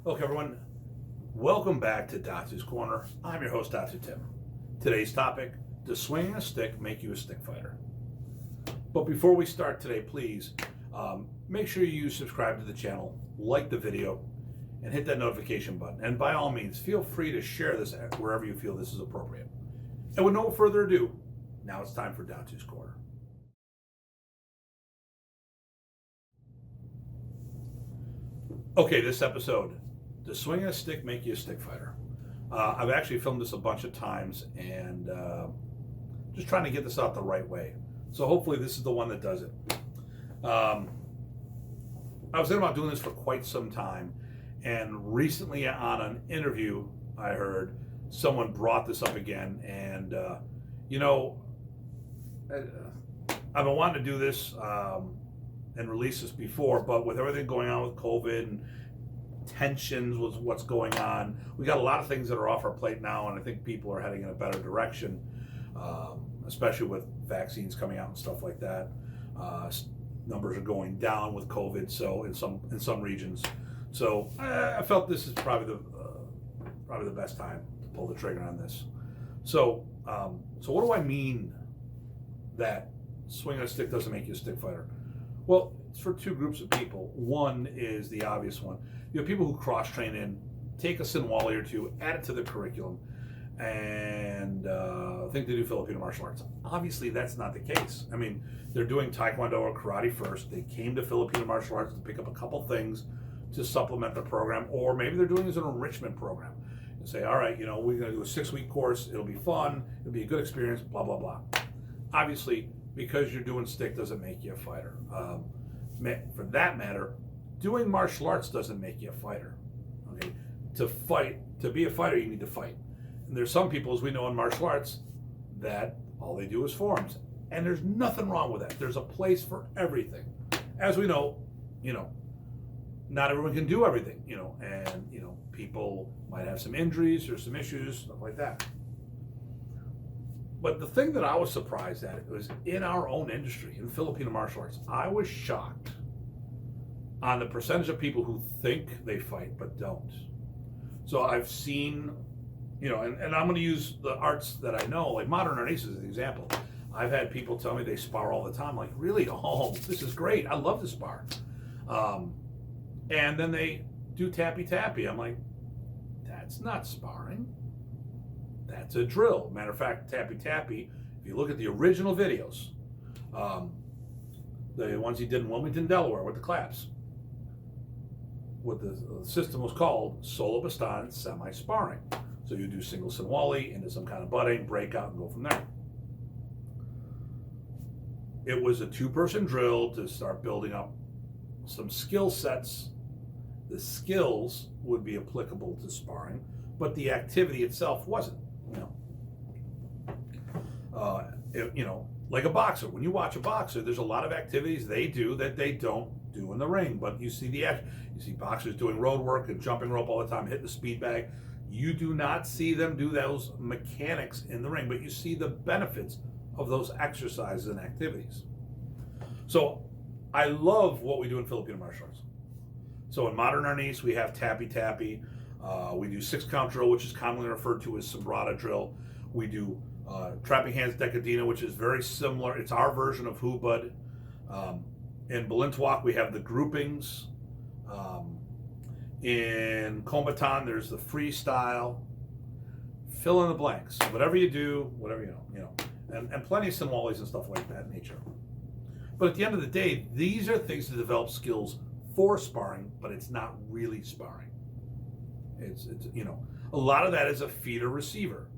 Okay, everyone, welcome back to Datu's Corner. I'm your host, Datu Tim. Today's topic, does swinging a stick make you a stick fighter? But before we start today, please make sure you subscribe to the channel, like the video, and hit that notification button. And by all means, feel free to share this wherever you feel this is appropriate. And with no further ado, now it's time for Datu's Corner. Okay, this episode, does swinging a stick make you a stick fighter? I've actually filmed this a bunch of times and just trying to get this out the right way. So hopefully this is the one that does it. I was thinking about doing this for quite some time, and recently on an interview I heard someone brought this up again, and I've been wanting to do this and release this before, but with everything going on with COVID and tensions with what's going on, we got a lot of things that are off our plate now, and I think people are heading in a better direction, especially with vaccines coming out and stuff like that. Numbers are going down with COVID, so in some regions. So I felt this is probably the best time to pull the trigger on this. So what do I mean that swinging a stick doesn't make you a stick fighter? Well, it's for two groups of people. One is the obvious one. You have people who cross-train in, take a Sinwali or two, add it to their curriculum, and think they do Filipino martial arts. Obviously, that's not the case. I mean, they're doing Taekwondo or karate first. They came to Filipino martial arts to pick up a couple things to supplement the program, or maybe they're doing it as an enrichment program. And say, all right, we're going to do a 6-week course. It'll be fun. It'll be a good experience, blah, blah, blah. Obviously, because you're doing stick doesn't make you a fighter. For that matter, doing martial arts doesn't make you a fighter. Okay, to be a fighter, you need to fight. And there's some people, as we know in martial arts, that all they do is forms, and there's nothing wrong with that. There's a place for everything. As we know, not everyone can do everything. And people might have some injuries or some issues, stuff like that. But the thing that I was surprised at was in our own industry, in Filipino martial arts, I was shocked on the percentage of people who think they fight but don't. So I've seen, and I'm going to use the arts that I know, like modern Arnis as an example. I've had people tell me they spar all the time, like, really? Oh, this is great. I love to spar. And then they do tappy-tappy. I'm like, that's not sparring. That's a drill. Matter of fact, tappy-tappy, if you look at the original videos, the ones he did in Wilmington, Delaware with the claps, what the system was called solo baston semi-sparring. So you do single Sinwali into some kind of butting, break out, and go from there. It was a 2-person drill to start building up some skill sets. The skills would be applicable to sparring, but the activity itself wasn't. Like a boxer. When you watch a boxer, there's a lot of activities they do that they don't do in the ring. But you see boxers doing road work and jumping rope all the time, hitting the speed bag. You do not see them do those mechanics in the ring, but you see the benefits of those exercises and activities. So I love what we do in Filipino martial arts. So in modern Arnis, we have tappy-tappy. We do 6-count drill, which is commonly referred to as sombrada drill. We do trapping hands decadina, which is very similar. It's our version of hubad. In Balintawak, we have the groupings. In Kombatan, there's the freestyle. Fill in the blanks. Whatever you do, whatever and plenty of Sinwalis and stuff like that nature. But at the end of the day, these are things to develop skills for sparring, but it's not really sparring. It's a lot of that is a feeder receiver.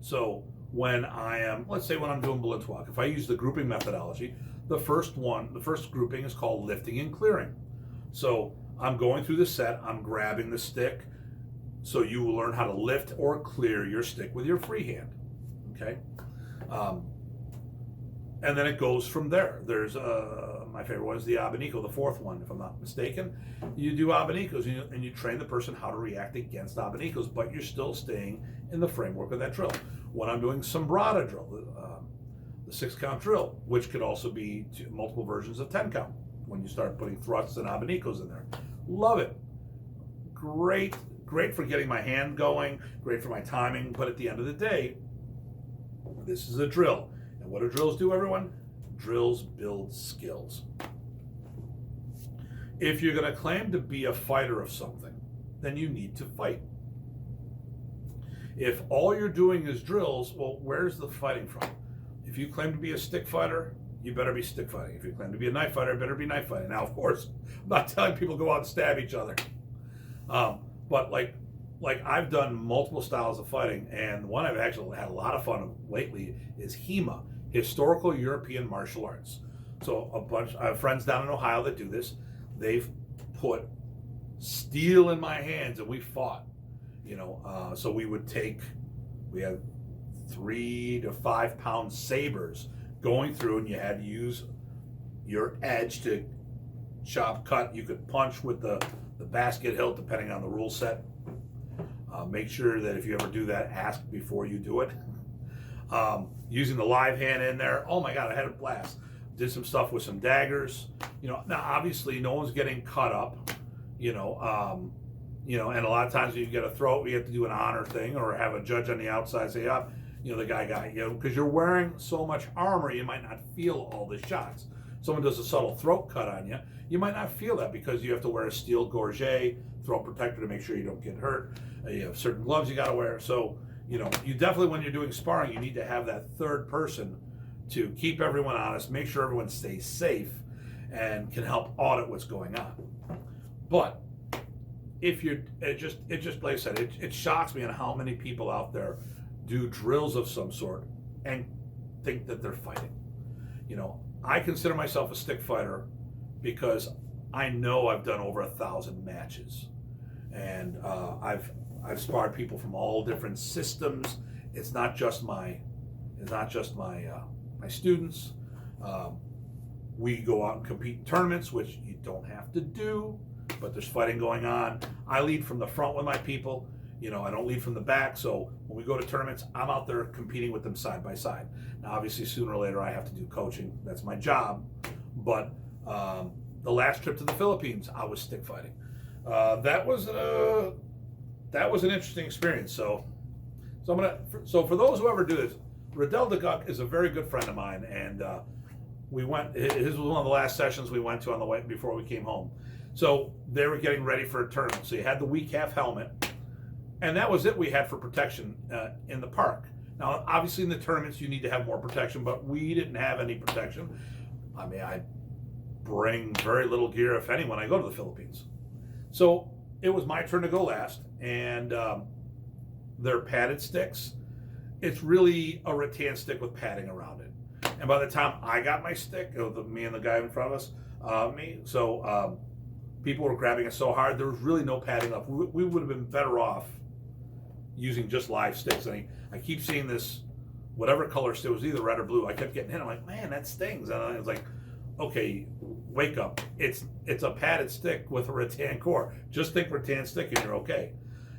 So when let's say when I'm doing Balintawak, if I use the grouping methodology, the first grouping is called lifting and clearing. So I'm going through the set, I'm grabbing the stick, so you will learn how to lift or clear your stick with your free hand, okay? And then it goes from there. There's my favorite one is the abanico, the 4th one, if I'm not mistaken. You do abanicos and you train the person how to react against abanicos, but you're still staying in the framework of that drill. When I'm doing sombrada drill, the 6-count drill, which could also be multiple versions of 10-count when you start putting thrusts and abanicos in there. Love it. great for getting my hand going, great for my timing, but at the end of the day, this is a drill. And what do drills do, everyone? Drills build skills. If you're going to claim to be a fighter of something, then you need to fight. If all you're doing is drills, well, where's the fighting from? If you claim to be a stick fighter, you better be stick fighting. If you claim to be a knife fighter, you better be knife fighting. Now, of course, I'm not telling people to go out and stab each other. But like I've done multiple styles of fighting, and one I've actually had a lot of fun with lately is HEMA, Historical European Martial Arts. So I have friends down in Ohio that do this. They've put steel in my hands and we fought, so we had 3 to 5 pound sabers going through, and you had to use your edge to chop, cut. You could punch with the basket hilt depending on the rule set. Make sure that if you ever do that, ask before you do it. Using the live hand in there, oh my God, I had a blast. Did some stuff with some daggers. Now obviously no one's getting cut up, and a lot of times when you get a throat, you have to do an honor thing or have a judge on the outside say, the guy got you, because you're wearing so much armor, you might not feel all the shots. Someone does a subtle throat cut on you, you might not feel that because you have to wear a steel gorget, throat protector to make sure you don't get hurt. You have certain gloves you got to wear. So, you definitely, when you're doing sparring, you need to have that third person to keep everyone honest, make sure everyone stays safe, and can help audit what's going on. But if it just like I said, it shocks me on how many people out there do drills of some sort and think that they're fighting. I consider myself a stick fighter because I know I've done over 1,000 matches, and I've sparred people from all different systems. It's not just my students. We go out and compete in tournaments, which you don't have to do, but there's fighting going on. I lead from the front with my people. I don't lead from the back, so when we go to tournaments, I'm out there competing with them side by side. Now, obviously, sooner or later, I have to do coaching. That's my job. But the last trip to the Philippines, I was stick fighting. That was an interesting experience. So for those who ever do this, Riddell de Guck is a very good friend of mine, and his was one of the last sessions we went to on the way before we came home. So they were getting ready for a tournament. So you had the weak half helmet, and that was it we had for protection in the park. Now, obviously in the tournaments you need to have more protection, but we didn't have any protection. I mean, I bring very little gear, if any, when I go to the Philippines. So it was my turn to go last, and they're padded sticks. It's really a rattan stick with padding around it. And by the time I got my stick, me and the guy in front of us, people were grabbing it so hard, there was really no padding left. We would have been better off using just live sticks. And I keep seeing this, whatever color stick, it was either red or blue. I kept getting hit. I'm like, man, that stings. And I was like, okay, wake up. It's a padded stick with a rattan core. Just think rattan stick and you're okay.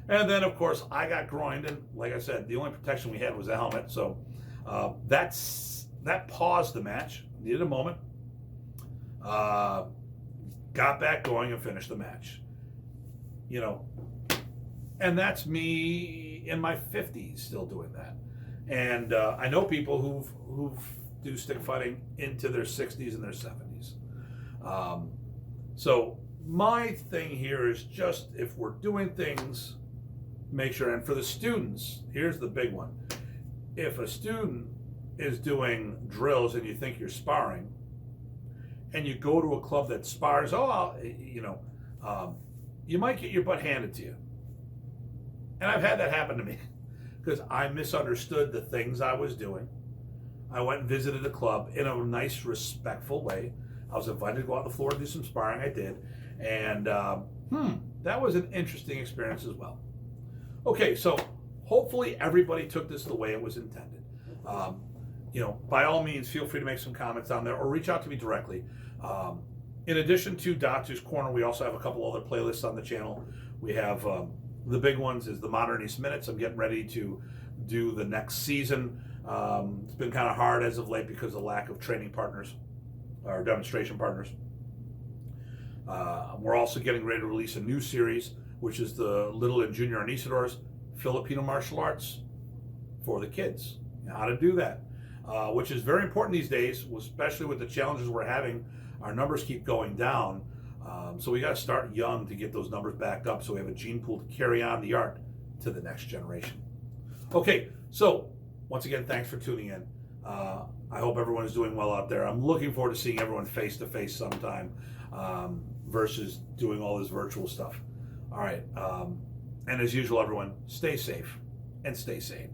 And then, of course, I got groined, and like I said, the only protection we had was the helmet. So that paused the match. Needed a moment. Got back going and finished the match. And that's me in my 50s still doing that. And I know people who do stick fighting into their 60s and their 70s. So my thing here is just, if we're doing things, make sure, and for the students, here's the big one. If a student is doing drills and you think you're sparring, and you go to a club that spars, you might get your butt handed to you. And I've had that happen to me because I misunderstood the things I was doing. I went and visited a club in a nice, respectful way. I was invited to go out on the floor and do some sparring. I did. And that was an interesting experience as well. Okay, so hopefully everybody took this the way it was intended. By all means, feel free to make some comments down there or reach out to me directly. In addition to Datu's Corner, we also have a couple other playlists on the channel. We have the big ones is the Modern East Minutes. I'm getting ready to do the next season. It's been kind of hard as of late because of the lack of training partners or demonstration partners. We're also getting ready to release a new series which is the Little and Junior Arnisadors Filipino martial arts for the kids. How to do that, which is very important these days, especially with the challenges we're having. Our numbers keep going down, so we got to start young to get those numbers back up so we have a gene pool to carry on the art to the next generation. Okay, so once again, thanks for tuning in. I hope everyone is doing well out there. I'm looking forward to seeing everyone face to face sometime versus doing all this virtual stuff. All right, and as usual, everyone, stay safe and stay sane.